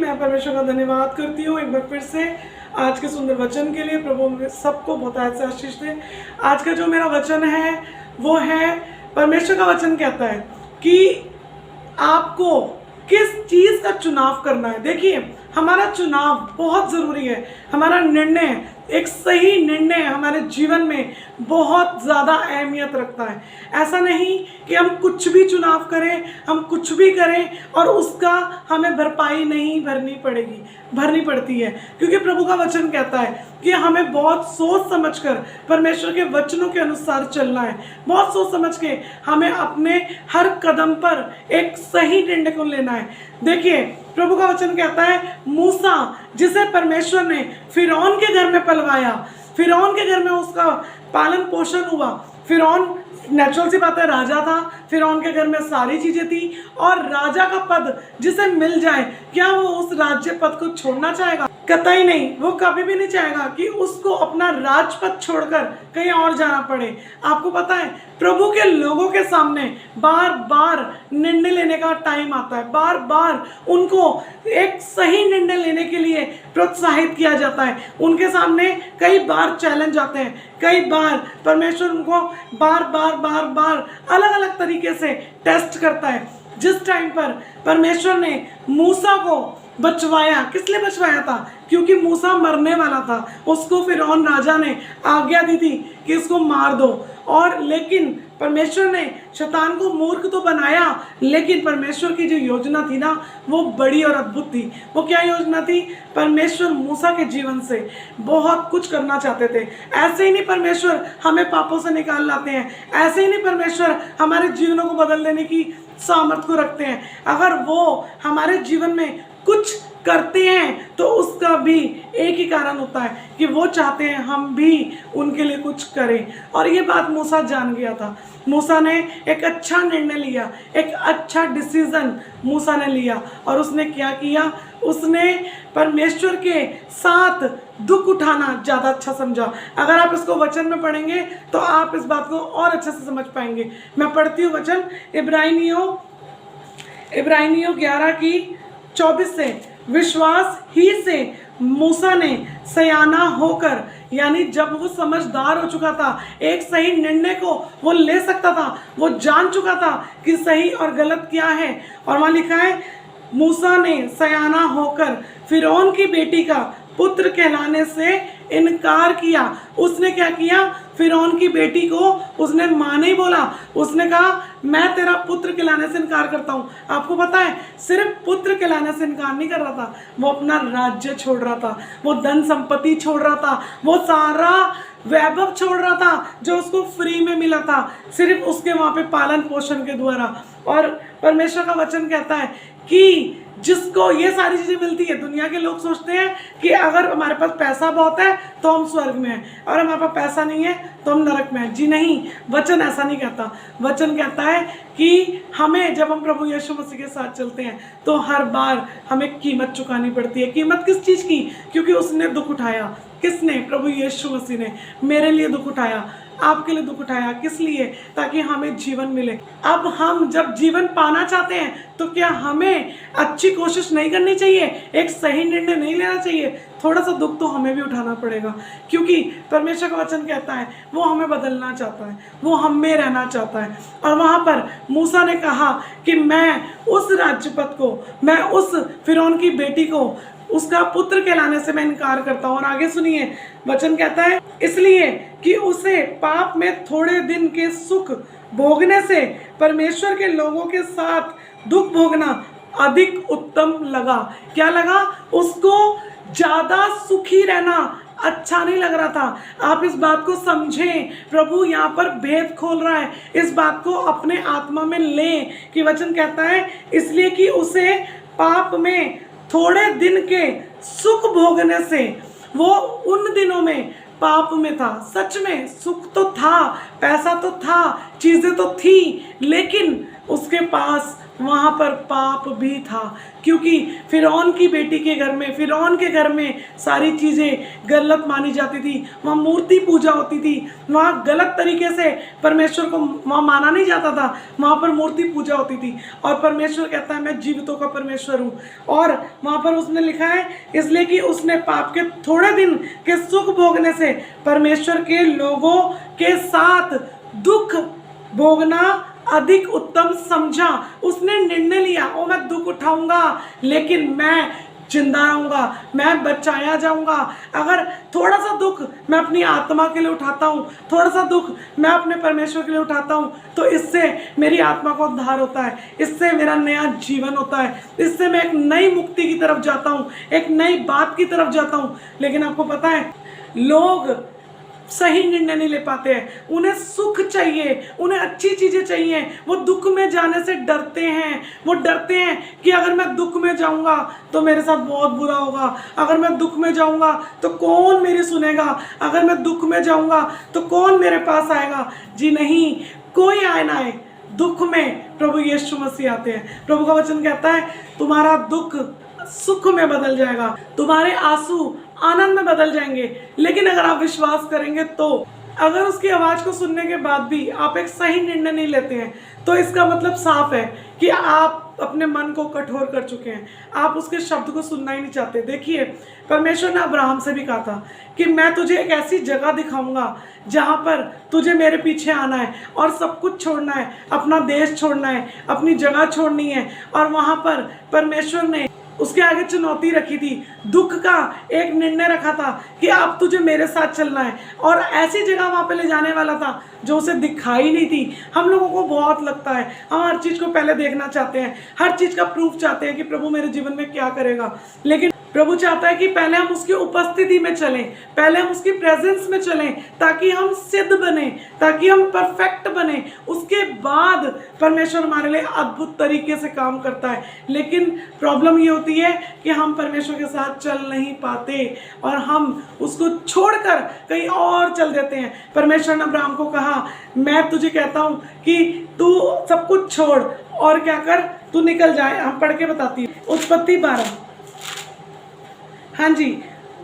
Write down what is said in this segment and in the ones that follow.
मैं परमेश्वर का धन्यवाद करती हूँ एक बार फिर से आज के सुंदर वचन के लिए। प्रभु सबको बहुत से आशीष दे। आज का जो मेरा वचन है वो है, परमेश्वर का वचन कहता है कि आपको किस चीज़ का चुनाव करना है। देखिए, हमारा चुनाव बहुत ज़रूरी है। हमारा निर्णय, एक सही निर्णय हमारे जीवन में बहुत ज़्यादा अहमियत रखता है। ऐसा नहीं कि हम कुछ भी चुनाव करें, हम कुछ भी करें और उसका हमें भरपाई नहीं भरनी पड़ती है। क्योंकि प्रभु का वचन कहता है कि हमें बहुत सोच समझकर परमेश्वर के वचनों के अनुसार चलना है। बहुत सोच समझ के हमें अपने हर कदम पर एक सही निर्णय को लेना है। देखिए, प्रभु का वचन कहता है, मूसा जिसे परमेश्वर ने फिरौन के घर में पलवाया, फिरौन के घर में उसका पालन पोषण हुआ। फिरौन नेचुरल सी बात है, राजा था, फिरौन के घर में सारी चीजें थी और राजा का पद जिसे मिल जाए, क्या वो उस राज्य पद को छोड़ना चाहेगा? कतई नहीं। वो कभी भी नहीं चाहेगा कि उसको अपना राजपद छोड़कर कहीं और जाना पड़े। आपको पता है, प्रभु के लोगों के सामने बार बार निर्णय लेने का टाइम आता है। बार बार उनको एक सही निर्णय लेने के लिए प्रोत्साहित किया जाता है। उनके सामने कई बार चैलेंज आते हैं, कई बार परमेश्वर उनको बार बार अलग अलग तरीके से टेस्ट करता है। जिस टाइम पर परमेश्वर ने मूसा को बचवाया, किस लिए बचवाया था? क्योंकि मूसा मरने वाला था। उसको फिरौन राजा ने आज्ञा दी थी कि इसको मार दो। और लेकिन परमेश्वर ने शैतान को मूर्ख तो बनाया, लेकिन परमेश्वर की जो योजना थी ना, वो बड़ी और अद्भुत थी। वो क्या योजना थी? परमेश्वर मूसा के जीवन से बहुत कुछ करना चाहते थे। ऐसे ही नहीं परमेश्वर हमें पापों से निकाल लाते हैं, ऐसे ही नहीं परमेश्वर हमारे जीवनों को बदल देने की सामर्थ को रखते हैं। अगर वो हमारे जीवन में कुछ करते हैं तो उसका भी एक ही कारण होता है कि वो चाहते हैं हम भी उनके लिए कुछ करें। और ये बात मूसा जान गया था। मूसा ने एक अच्छा निर्णय लिया, एक अच्छा डिसीजन मूसा ने लिया। और उसने क्या किया? उसने परमेश्वर के साथ दुख उठाना ज़्यादा अच्छा समझा। अगर आप इसको वचन में पढ़ेंगे तो आप इस बात को और अच्छे से समझ पाएंगे। मैं पढ़ती हूँ वचन, इब्रानियों 11:24 से। विश्वास ही से मूसा ने सयाना होकर, यानी जब वो समझदार हो चुका था, एक सही निर्णय को वो ले सकता था, वो जान चुका था कि सही और गलत क्या है। और वहाँ लिखा है, मूसा ने सयाना होकर फिरौन की बेटी का पुत्र कहलाने से इनकार किया। उसने क्या किया? फिरौन की बेटी को उसने माँ नहीं बोला, उसने कहा मैं तेरा पुत्र कहलाने से इनकार करता हूँ। आपको पता है, सिर्फ पुत्र कहलाने से इनकार नहीं कर रहा था, वो अपना राज्य छोड़ रहा था, वो धन संपत्ति छोड़ रहा था, वो सारा वैभव छोड़ रहा था जो उसको फ्री में मिला था, सिर्फ उसके वहाँ पे पालन पोषण के द्वारा। और परमेश्वर का वचन कहता है कि जिसको ये सारी चीज़ें मिलती है, दुनिया के लोग सोचते हैं कि अगर हमारे पास पैसा बहुत है तो हम स्वर्ग में हैं और हमारे पास पैसा नहीं है तो हम नरक में हैं। जी नहीं, वचन ऐसा नहीं कहता। वचन कहता है कि हमें, जब हम प्रभु यीशु मसीह के साथ चलते हैं तो हर बार हमें कीमत चुकानी पड़ती है। कीमत किस चीज़ की? क्योंकि उसने दुख उठाया। किसने? प्रभु यीशु मसीह ने मेरे लिए दुख उठाया, आपके लिए दुख उठाया। किस लिए? ताकि हमें जीवन मिले। अब हम जब जीवन पाना चाहते हैं तो क्या हमें अच्छी कोशिश नहीं करनी चाहिए? एक सही निर्णय नहीं लेना चाहिए? थोड़ा सा दुख तो हमें भी उठाना पड़ेगा, क्योंकि परमेश्वर का वचन कहता है वो हमें बदलना चाहता है, वो हम में रहना चाहता है। और वहाँ पर मूसा ने कहा कि मैं उस राज्यपद को, मैं उस फिरौन की बेटी को, उसका पुत्र कहलाने से मैं इनकार करता हूँ। और आगे सुनिए, वचन कहता है, इसलिए कि उसे पाप में थोड़े दिन के सुख भोगने से परमेश्वर के लोगों के साथ दुख भोगना अधिक उत्तम लगा। क्या लगा? उसको ज़्यादा सुखी रहना अच्छा नहीं लग रहा था। आप इस बात को समझें, प्रभु यहाँ पर भेद खोल रहा है। इस बात को अपने आत्मा में लें कि वचन कहता है, इसलिए कि उसे पाप में थोड़े दिन के सुख भोगने से, वो उन दिनों में पाप में था। सच में सुख तो था, पैसा तो था, चीज़ें तो थी, लेकिन उसके पास वहाँ पर पाप भी था, क्योंकि फिरौन की बेटी के घर में, फिरौन के घर में सारी चीज़ें गलत मानी जाती थी। वहाँ मूर्ति पूजा होती थी, वहाँ गलत तरीके से परमेश्वर को वहाँ माना नहीं जाता था, वहाँ पर मूर्ति पूजा होती थी। और परमेश्वर कहता है मैं जीवितों का परमेश्वर हूँ। और वहाँ पर उसने लिखा है इसलिए कि उसने पाप के थोड़े दिन के सुख भोगने से परमेश्वर के लोगों के साथ दुख भोगना अधिक उत्तम समझा। उसने निर्णय लिया, ओ मैं दुख उठाऊंगा लेकिन मैं जिंदा रहूंगा, मैं बचाया जाऊंगा। अगर थोड़ा सा दुख मैं अपनी आत्मा के लिए उठाता हूँ, थोड़ा सा दुख मैं अपने परमेश्वर के लिए उठाता हूँ, तो इससे मेरी आत्मा का उद्धार होता है, इससे मेरा नया जीवन होता है, इससे मैं एक नई मुक्ति की तरफ जाता हूँ, एक नई बात की तरफ जाता हूँ। लेकिन आपको पता है लोग सही निर्णय नहीं ले पाते हैं, उन्हें सुख चाहिए, उन्हें अच्छी चीज़ें चाहिए, वो दुख में जाने से डरते हैं। वो डरते हैं कि अगर मैं दुख में जाऊंगा तो मेरे साथ बहुत बुरा होगा, अगर मैं दुख में जाऊंगा तो कौन मेरी सुनेगा, अगर मैं दुख में जाऊंगा तो कौन मेरे पास आएगा। जी नहीं, कोई आए ना आए, दुख में प्रभु यीशु मसीह आते हैं। प्रभु का वचन कहता है तुम्हारा दुख सुख में बदल जाएगा, तुम्हारे आंसू आनंद में बदल जाएंगे। लेकिन अगर आप विश्वास करेंगे तो, अगर उसकी आवाज़ को सुनने के बाद भी आप एक सही निर्णय नहीं लेते हैं, तो इसका मतलब साफ है कि आप अपने मन को कठोर कर चुके हैं, आप उसके शब्द को सुनना ही नहीं चाहते। देखिए परमेश्वर ने अब्राहम से भी कहा था कि मैं तुझे एक ऐसी जगह दिखाऊंगा जहाँ पर तुझे मेरे पीछे आना है और सब कुछ छोड़ना है, अपना देश छोड़ना है, अपनी जगह छोड़नी है। और वहाँ पर परमेश्वर ने उसके आगे चुनौती रखी थी, दुख का एक निर्णय रखा था कि अब तुझे मेरे साथ चलना है, और ऐसी जगह वहाँ पे ले जाने वाला था जो उसे दिखाई नहीं थी। हम लोगों को बहुत लगता है हम हर चीज़ को पहले देखना चाहते हैं, हर चीज़ का प्रूफ चाहते हैं कि प्रभु मेरे जीवन में क्या करेगा। लेकिन प्रभु चाहता है कि पहले हम उसकी उपस्थिति में चलें, पहले हम उसकी प्रेजेंस में चलें, ताकि हम सिद्ध बने, ताकि हम परफेक्ट बने। उसके बाद परमेश्वर हमारे लिए अद्भुत तरीके से काम करता है। लेकिन प्रॉब्लम ये होती है कि हम परमेश्वर के साथ चल नहीं पाते और हम उसको छोड़कर कहीं और चल देते हैं। परमेश्वर ने अब्राहम को कहा मैं तुझे कहता हूँ कि तू सब कुछ छोड़ और क्या कर, तू निकल जाए। हम पढ़ के बताती हूँ उत्पत्ति 12। हाँ जी,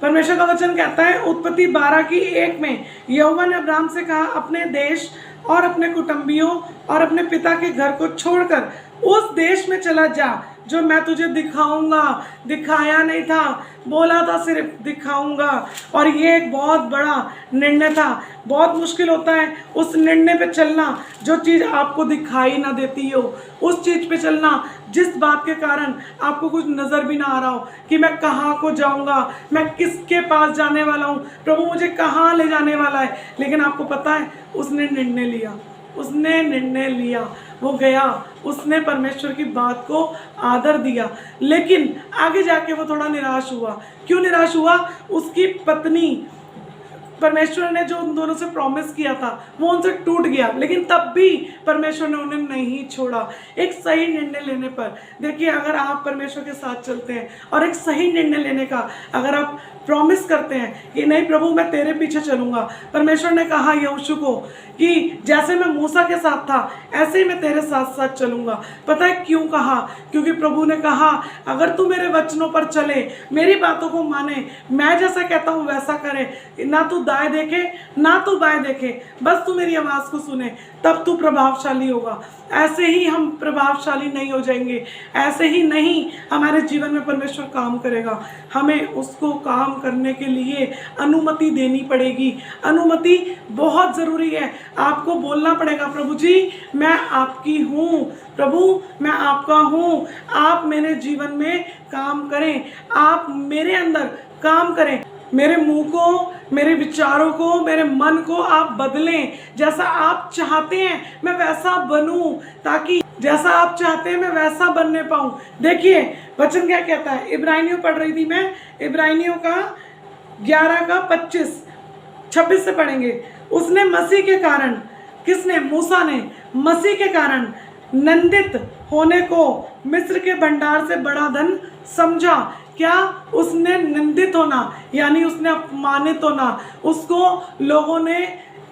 परमेश्वर का वचन कहता है उत्पत्ति 12:1 में यहोवा ने अब्राहम से कहा अपने देश और अपने कुटुंबियों और अपने पिता के घर को छोड़कर उस देश में चला जा जो मैं तुझे दिखाऊंगा। दिखाया नहीं था, बोला था सिर्फ दिखाऊंगा। और ये एक बहुत बड़ा निर्णय था। बहुत मुश्किल होता है उस निर्णय पे चलना जो चीज़ आपको दिखाई ना देती हो, उस चीज़ पे चलना जिस बात के कारण आपको कुछ नज़र भी ना आ रहा हो कि मैं कहाँ को जाऊँगा, मैं किसके पास जाने वाला हूँ, प्रभु मुझे कहाँ ले जाने वाला है। लेकिन आपको पता है उसने निर्णय लिया, उसने निर्णय लिया, वो गया, उसने परमेश्वर की बात को आदर दिया। लेकिन आगे जाके वो थोड़ा निराश हुआ। क्यों निराश हुआ? उसकी पत्नी, परमेश्वर ने जो उन दोनों से प्रॉमिस किया था वो उनसे टूट गया। लेकिन तब भी परमेश्वर ने उन्हें नहीं छोड़ा। एक सही निर्णय लेने पर, देखिए अगर आप परमेश्वर के साथ चलते हैं और एक सही निर्णय लेने का अगर आप प्रॉमिस करते हैं कि नहीं प्रभु मैं तेरे पीछे चलूंगा। परमेश्वर ने कहा यहोशू को कि जैसे मैं मूसा के साथ था ऐसे ही मैं तेरे साथ साथ चलूंगा। पता है क्यों कहा? क्योंकि प्रभु ने कहा अगर तू मेरे वचनों पर चले, मेरी बातों को माने, मैं जैसा कहता हूँ वैसा करे, ना तू दाएं देखे ना तू बाएं देखे, बस तू मेरी आवाज़ को सुने, तब तू प्रभावशाली होगा। ऐसे ही हम प्रभावशाली नहीं हो जाएंगे, ऐसे ही नहीं हमारे जीवन में परमेश्वर काम करेगा। हमें उसको काम करने के लिए अनुमति देनी पड़ेगी। अनुमति बहुत ज़रूरी है। आपको बोलना पड़ेगा प्रभु जी मैं आपकी हूँ, प्रभु मैं आपका हूँ, आप मेरे जीवन में काम करें, आप मेरे अंदर काम करें, मेरे मुंह को, मेरे विचारों को, मेरे मन को आप बदलें। जैसा आप चाहते हैं मैं वैसा बनूं, ताकि जैसा आप चाहते हैं मैं वैसा बनने पाऊं। देखिए वचन क्या कहता है, इब्रानियों पढ़ रही थी मैं, इब्रानियों का 11:25-26 से पढ़ेंगे। उसने मसीह के कारण, किसने? मूसा ने मसीह के कारण नंदित होने को मिस्र के भंडार से बड़ा धन समझा। क्या? उसने निंदित होना यानी उसने अपमानित होना, उसको लोगों ने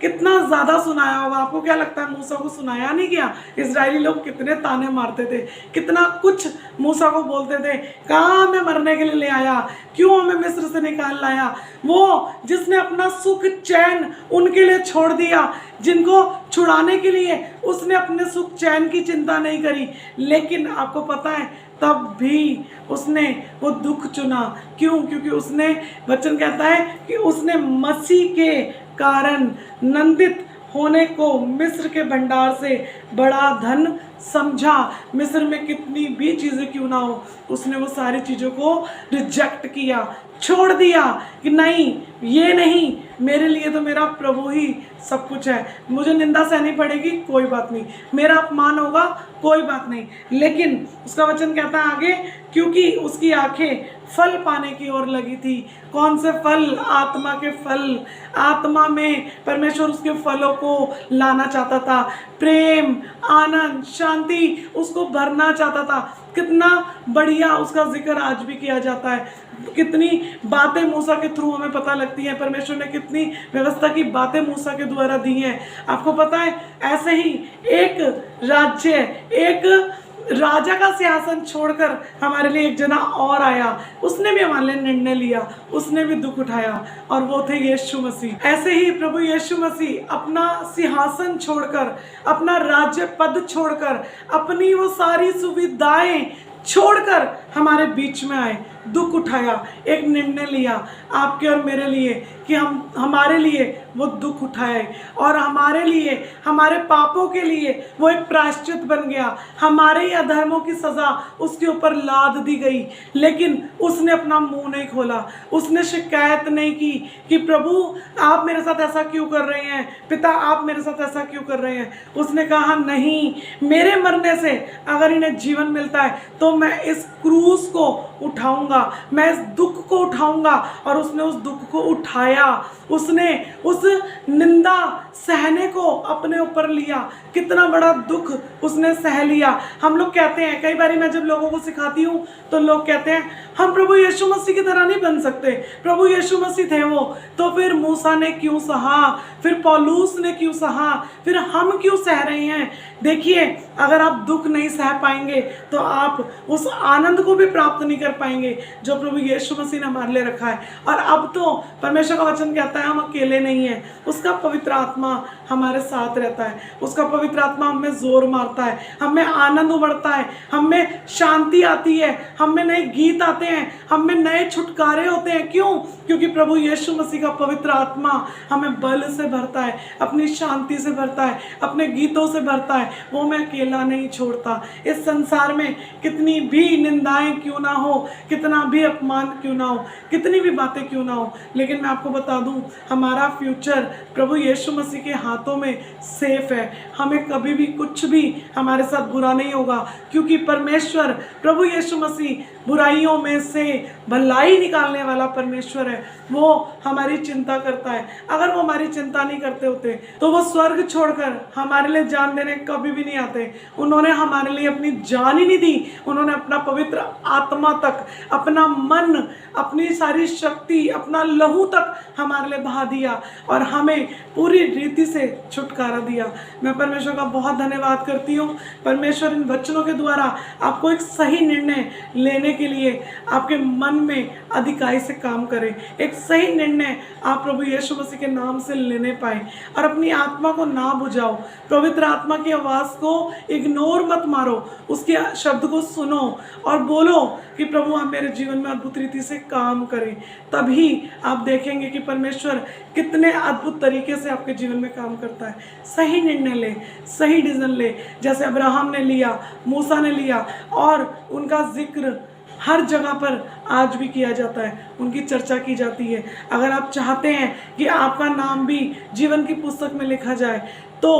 कितना ज़्यादा सुनाया होगा। आपको क्या लगता है मूसा को सुनाया नहीं गया? इजरायली लोग कितने ताने मारते थे, कितना कुछ मूसा को बोलते थे, कहाँ हमें मरने के लिए ले आया, क्यों हमें मिस्र से निकाल लाया। वो जिसने अपना सुख चैन उनके लिए छोड़ दिया, जिनको छुड़ाने के लिए उसने अपने सुख चैन की चिंता नहीं करी, लेकिन आपको पता है तब भी उसने वो दुख चुना। क्यों? क्योंकि उसने, वचन कहता है कि उसने मसीह के कारण नंदित होने को मिस्र के भंडार से बड़ा धन समझा। मिस्र में कितनी भी चीज़ें क्यों ना हो, उसने वो सारी चीज़ों को रिजेक्ट किया, छोड़ दिया कि नहीं, ये नहीं, मेरे लिए तो मेरा प्रभु ही सब कुछ है। मुझे निंदा सहनी पड़ेगी, कोई बात नहीं, मेरा अपमान होगा, कोई बात नहीं, लेकिन उसका वचन कहता है आगे, क्योंकि उसकी आंखें फल पाने की ओर लगी थी। कौन से फल? आत्मा के फल। आत्मा में परमेश्वर उसके फलों को लाना चाहता था, प्रेम, आनंद, शांति उसको भरना चाहता था। कितना बढ़िया उसका जिक्र आज भी किया जाता है। कितनी बातें मूसा के थ्रू हमें पता लगती हैं, परमेश्वर ने कितनी व्यवस्था की बातें मूसा के द्वारा दी हैं। आपको पता है, ऐसे ही एक राज्य, एक राजा का सिंहासन छोड़कर हमारे लिए एक जना और आया, उसने भी हमारे लिए निर्णय लिया, उसने भी दुख उठाया, और वो थे यीशु मसीह। ऐसे ही प्रभु यीशु मसीह अपना सिंहासन छोड़कर, अपना राज्य पद छोड़कर, अपनी वो सारी सुविधाएं छोड़कर हमारे बीच में आए, दुख उठाया, एक निर्णय लिया आपके और मेरे लिए कि हम, हमारे लिए वो दुख उठाए, और हमारे लिए, हमारे पापों के लिए वो एक प्रायश्चित बन गया। हमारे ही अधर्मों की सज़ा उसके ऊपर लाद दी गई, लेकिन उसने अपना मुंह नहीं खोला, उसने शिकायत नहीं की कि प्रभु आप मेरे साथ ऐसा क्यों कर रहे हैं, पिता आप मेरे साथ ऐसा क्यों कर रहे हैं। उसने कहा नहीं, मेरे मरने से अगर इन्हें जीवन मिलता है तो मैं इस क्रूस को उठाऊंगा, मैं इस दुख को उठाऊंगा। और उसने उस दुख को उठाया, उसने उस निंदा सहने को अपने ऊपर लिया। कितना बड़ा दुख उसने सह लिया। हम लोग कहते हैं, कई बार मैं जब लोगों को सिखाती हूँ तो लोग कहते हैं हम प्रभु यीशु मसीह की तरह नहीं बन सकते, प्रभु यीशु मसीह थे वो, तो फिर मूसा ने क्यों सहा, फिर पौलुस ने क्यों सहा, फिर हम क्यों सह रहे हैं। देखिए, अगर आप दुख नहीं सह पाएंगे तो आप उस आनंद को भी प्राप्त नहीं कर पाएंगे जो प्रभु यीशु मसीह ने हमारे लिए रखा है। और अब तो परमेश्वर का वचन कहता है हम अकेले नहीं हैं, उसका पवित्र आत्मा हमारे साथ रहता है, उसका पवित्र आत्मा हमें जोर मारता है, हमें आनंद उमड़ता है, हमें शांति आती है, हमें नए गीत आते हैं, हमें नए छुटकारे होते हैं। क्यों? क्योंकि प्रभु यीशु मसीह का पवित्र आत्मा हमें बल से भरता है, अपनी शांति से भरता है, अपने गीतों से भरता है। वो मैं अकेला नहीं छोड़ता। इस संसार में कितनी भी निंदाएं क्यों ना हो, कितना भी अपमान क्यों ना हो, कितनी भी बातें क्यों ना हो, लेकिन मैं आपको बता दूं, हमारा फ्यूचर प्रभु यीशु मसीह के हाथों में सेफ है। हमें कभी भी कुछ भी हमारे साथ बुरा नहीं होगा, क्योंकि परमेश्वर प्रभु यीशु मसीह बुराइयों में से भलाई निकालने वाला परमेश्वर है। वो हमारी चिंता करता है। अगर वो हमारी चिंता नहीं करते होते तो वो स्वर्ग छोड़कर हमारे लिए जान देने कभी भी नहीं आते। उन्होंने हमारे लिए अपनी जान ही नहीं दी, उन्होंने अपना पवित्र आत्मा तक, अपना मन, अपनी सारी शक्ति, अपना लहू तक हमारे लिए बहा दिया और हमें पूरी रीति से छुटकारा दिया। मैं परमेश्वर का बहुत धन्यवाद करती हूँ। परमेश्वर इन वचनों के द्वारा आपको एक सही निर्णय लेने के लिए आपके मन में अधिकाई से काम करे। एक सही निर्णय आप प्रभु यीशु मसीह के नाम से लेने पाए और अपनी आत्मा को ना बुझाओ। पवित्र आत्मा की आवाज़ को इग्नोर मत मारो, उसके शब्द को सुनो और बोलो कि प्रभु आप मेरे जीवन में अद्भुत रीति से काम करें। तभी आप देखेंगे कि परमेश्वर कितने अद्भुत तरीके से आपके जीवन में काम करता है। सही निर्णय ले, सही डिसीजन ले, जैसे अब्राहम ने लिया, मूसा ने लिया, और उनका जिक्र हर जगह पर आज भी किया जाता है, उनकी चर्चा की जाती है। अगर आप चाहते हैं कि आपका नाम भी जीवन की पुस्तक में लिखा जाए तो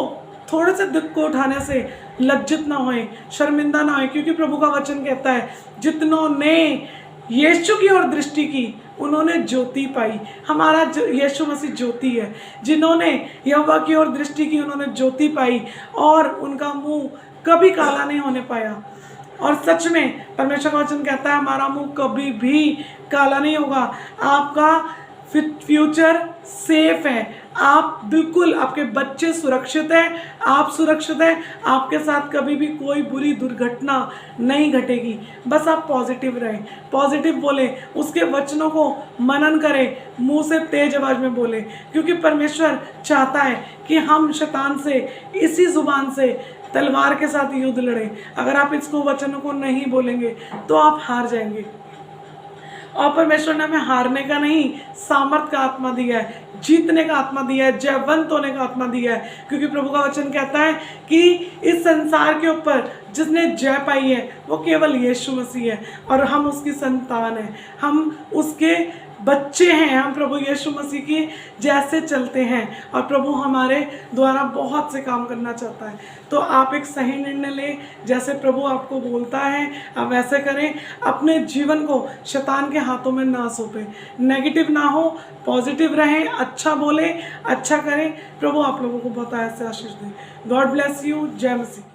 थोड़े से दुख को उठाने से लज्जित ना होए, शर्मिंदा ना होए, क्योंकि प्रभु का वचन कहता है जितनों ने यीशु की ओर दृष्टि की उन्होंने ज्योति पाई। हमारा यीशु मसीह ज्योति है। जिन्होंने यहोवा की ओर दृष्टि की उन्होंने ज्योति पाई और उनका मुंह कभी काला नहीं होने पाया। और सच में परमेश्वर का वचन कहता है हमारा मुंह कभी भी काला नहीं होगा। आपका फ्यूचर सेफ है, आप बिल्कुल, आपके बच्चे सुरक्षित हैं, आप सुरक्षित हैं, आपके साथ कभी भी कोई बुरी दुर्घटना नहीं घटेगी। बस आप पॉजिटिव रहें, पॉजिटिव बोलें, उसके वचनों को मनन करें, मुंह से तेज आवाज में बोलें, क्योंकि परमेश्वर चाहता है कि हम शैतान से इसी जुबान से तलवार के साथ युद्ध लड़ें। अगर आप इसको वचनों को नहीं बोलेंगे तो आप हार जाएंगे। और परमेश्वर ने हमें हारने का नहीं, सामर्थ का आत्मा दिया है, जीतने का आत्मा दिया है, जयवंत होने का आत्मा दिया है। क्योंकि प्रभु का वचन कहता है कि इस संसार के ऊपर जिसने जय पाई है वो केवल यीशु मसीह है, और हम उसकी संतान हैं, हम उसके बच्चे हैं, हम प्रभु यीशु मसीह की जैसे चलते हैं, और प्रभु हमारे द्वारा बहुत से काम करना चाहता है। तो आप एक सही निर्णय लें, जैसे प्रभु आपको बोलता है आप वैसे करें। अपने जीवन को शैतान के हाथों में ना सौंपें, नेगेटिव ना हो, पॉजिटिव रहें, अच्छा बोलें, अच्छा करें। प्रभु आप लोगों को बहुत ऐसे आशीष दें। God bless you. जय मसीह।